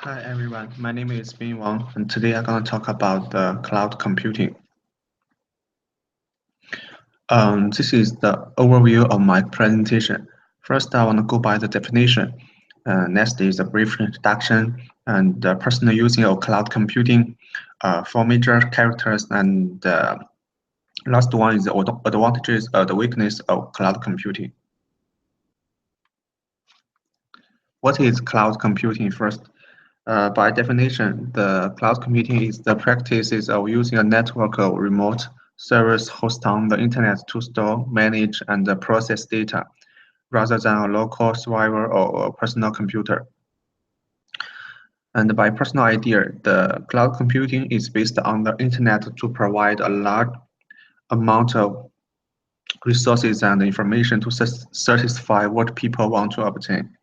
Hi everyone, my name is Bin Wang, and today I'm going to talk about the cloud computing. This is the overview of my presentation. First, I want to go by the definition. Next is a brief introduction and the personal using of cloud computing, four major characters, and last one is the advantages of the weakness of cloud computing. What is cloud computing first? By definition, the cloud computing is the practices of using a network of remote servers hosted on the internet to store, manage, and process data, rather than a local server or a personal computer. And by personal idea, the cloud computing is based on the internet to provide a large amount of resources and information to satisfy what people want to obtain.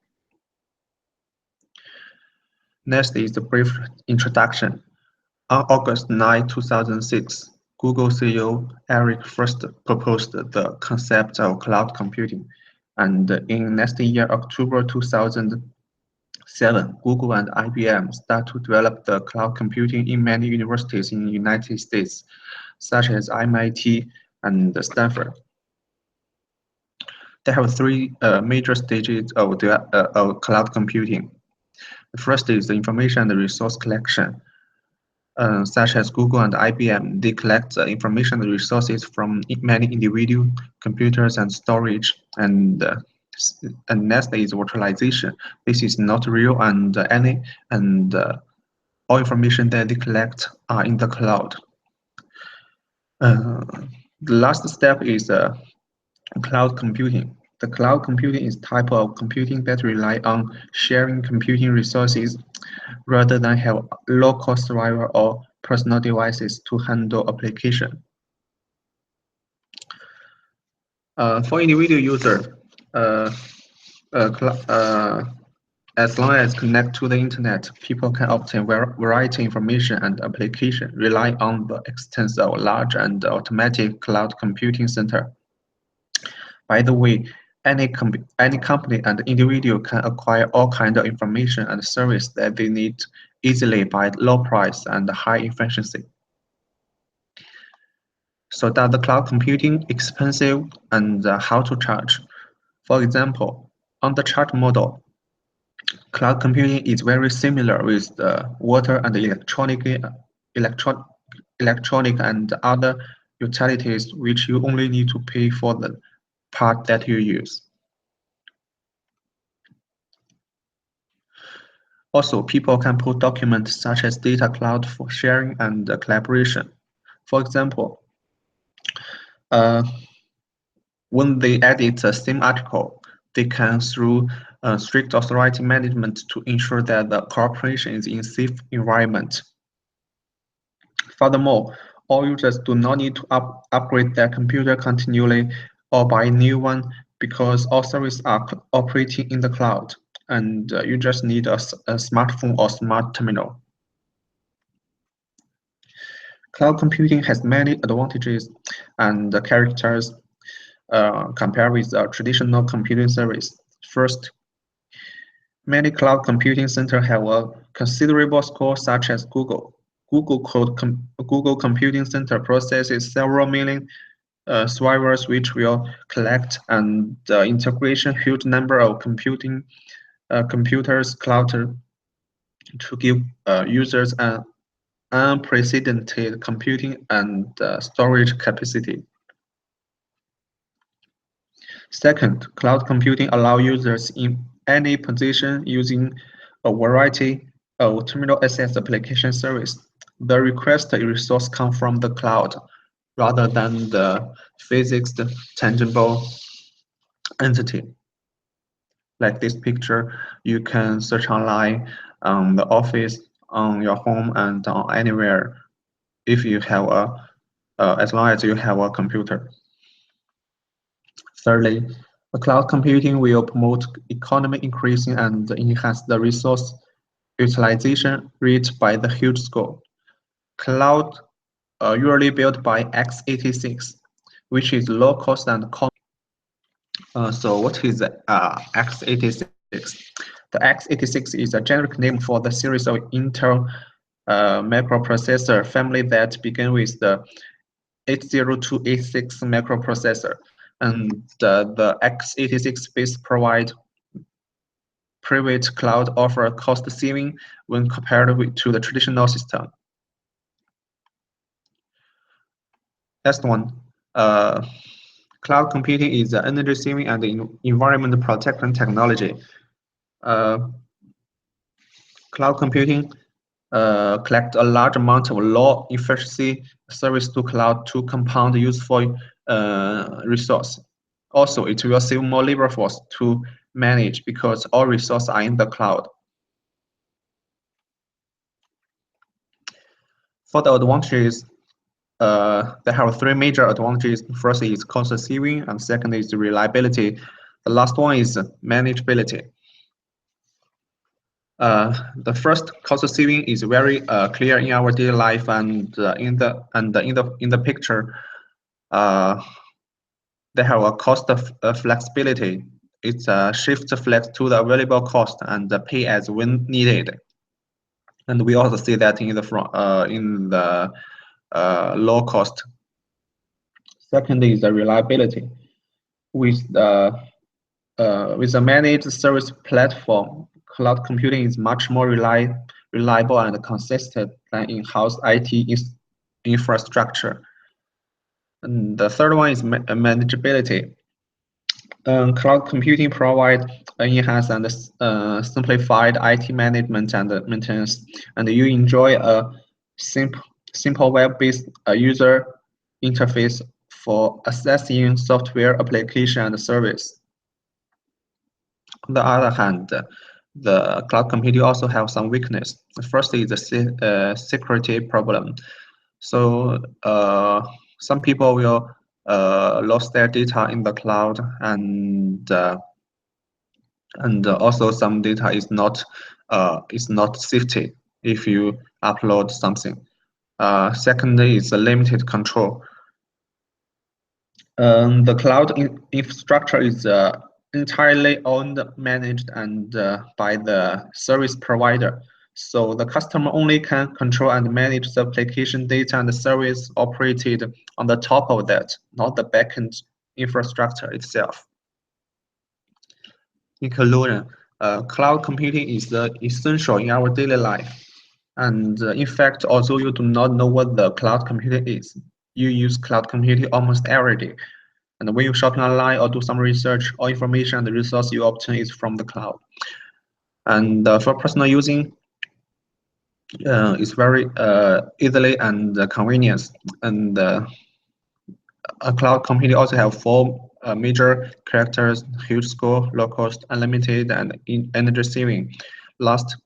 Next is the brief introduction. On August 9, 2006, Google CEO Eric first proposed the concept of cloud computing, and in next year, October 2007, Google and IBM start to develop the cloud computing in many universities in the United States, such as MIT and Stanford. There have three major stages of cloud computing. The first is the information and resource collection. Such as Google and IBM, they collect information and resources from many individual computers and storage. And next is virtualization. This is not real, and all information that they collect are in the cloud. The last step is cloud computing. The cloud computing is type of computing that rely on sharing computing resources rather than have local server or personal devices to handle application. For individual user, as long as connect to the internet, people can obtain variety information and application rely on the existence of large and automatic cloud computing center. By the way, any company and individual can acquire all kinds of information and service that they need easily by low price and high efficiency. So does the cloud computing expensive, and how to charge? For example, on the charge model, cloud computing is very similar with the water and electronic and other utilities which you only need to pay for the part that you use. Also, people can put documents such as data cloud for sharing and collaboration. For example, when they edit the same article, they can through strict authority management to ensure that the cooperation is in safe environment. Furthermore, all users do not need to upgrade their computer continually or buy a new one because all services are operating in the cloud, and you just need a smartphone or smart terminal. Cloud computing has many advantages and characters compared with a traditional computing service. First, many cloud computing centers have a considerable score, such as Google. Google Computing Center processes several million servers which will collect and integration huge number of computers cloud to give users an unprecedented computing and storage capacity. Second, cloud computing allows users in any position using a variety of terminal access application service. The requested resource comes from the cloud rather than the physics tangible entity. Like this picture, you can search online on the office, on your home, and on anywhere if you have as long as you have a computer. Thirdly, the cloud computing will promote economic increasing and enhance the resource utilization rate by the huge scale. Cloud usually built by x86, which is low cost and common. So what is x86? The x86 is a generic name for the series of Intel microprocessor family that begin with the 80286 microprocessor, and the x86 base provide private cloud offer cost saving when compared to the traditional system. Next one, cloud computing is an energy saving and environment protection technology. Cloud computing collect a large amount of low efficiency service to cloud to compound useful resource. Also, it will save more labor force to manage because all resources are in the cloud. For the advantages, they have three major advantages. First is cost saving, and second is reliability. The last one is manageability. The first cost saving is very clear in our daily life, and in the picture, they have a cost of flexibility. It's a shift flex to the available cost and pay as when needed. And we also see that in the low cost. Second is the reliability. With the managed service platform, cloud computing is much more reliable and consistent than in-house IT infrastructure. And the third one is manageability. Cloud computing provides enhanced and simplified IT management and maintenance, and you enjoy a simple web-based user interface for accessing software application and service. On the other hand, the cloud computing also have some weakness. The first is the security problem. So some people will lose their data in the cloud, and also some data is not safety if you upload something. Second is the limited control. The cloud infrastructure is entirely owned, managed, and by the service provider. So the customer only can control and manage the application data and the service operated on the top of that, not the backend infrastructure itself. In conclusion, cloud computing is essential in our daily life. And in fact, although you do not know what the cloud computing is, you use cloud computing almost every day. And when you shop online or do some research, all information and the resource you obtain is from the cloud. And for personal using, it's very easily and convenience. And a cloud computing also have four major characters: huge scope, low cost, unlimited, and energy saving. Last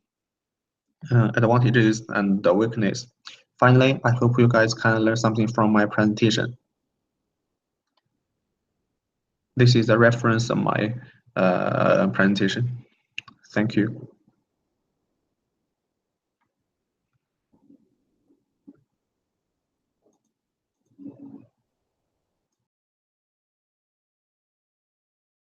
advantages and the weakness. Finally, I hope you guys can learn something from my presentation. This is a reference of my presentation. Thank you.